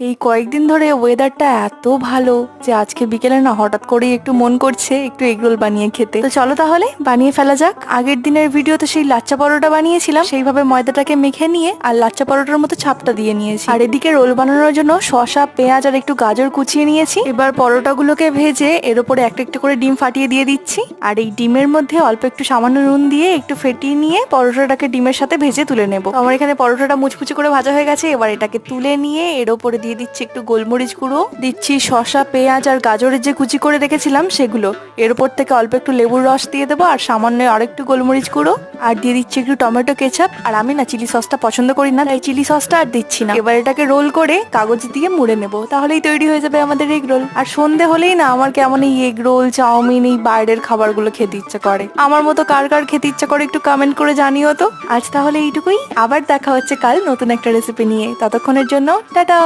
এই কয়েকদিন ধরে ওয়েদারটা এত ভালো যে আজকে বিকেলে না হঠাৎ করেই একটু মন করছে একটু এগরোল বানিয়ে খেতে। তো চলো তাহলে বানিয়ে ফেলা যাক। আগের দিনের ভিডিওতে সেই লাচ্চা পরোটা বানিয়েছিলাম, সেইভাবে ময়দাটাকে মেখে নিয়ে আর লাচ্চা পরোটার মতো ছাপটা দিয়ে নিয়েছি। আর এদিকে রোল বানানোর জন্য শসা, পেঁয়াজ আর একটু গাজর কুচিয়ে নিয়েছি। এবার পরোটাগুলোকে ভেজে এর উপরে একটা একটা করে ডিম ফাটিয়ে দিয়ে দিচ্ছি। আর এই ডিমের মধ্যে অল্প একটু সামান্য নুন দিয়ে একটু ফেটিয়ে নিয়ে পরোটাটাকে ডিমের সাথে ভেজে তুলে নেবো। আমার এখানে পরোটাটা মুচকুচি করে ভাজা হয়ে গেছে। এবার এটাকে তুলে নিয়ে এর উপরে দিয়ে দিচ্ছি একটু গোলমরিচ গুঁড়ো, দিচ্ছি শসা, পেঁয়াজ আর গাজরের যে কুচি করে রেখেছিলাম সেগুলো। এর উপর থেকে অল্প একটু লেবুর রস দিয়ে দেবো আর সামান্য আরেকটু গোলমরিচ গুঁড়ো, আর দিয়ে দিচ্ছি একটু টমেটো কেচাপ। আর আমি না চিলি সসটা পছন্দ করি না, তাই চিলি সসটা আর দিচ্ছি না। এবার এটাকে রোল করে কাগজ দিয়ে মুড়ে নেবো, তাহলেই তৈরি হয়ে যাবে আমাদের এগ রোল। আর সন্ধে হলেই না আমার কেমন এই এগ রোল, চাউমিন, এই বাইরের খাবারগুলো খেতে ইচ্ছা করে। আমার মতো কার কার খেতে ইচ্ছা করে একটু কমেন্ট করে জানিও তো। আজ তাহলে এইটুকুই, আবার দেখা হচ্ছে কাল নতুন একটা রেসিপি নিয়ে। ততক্ষণের জন্য টাটা।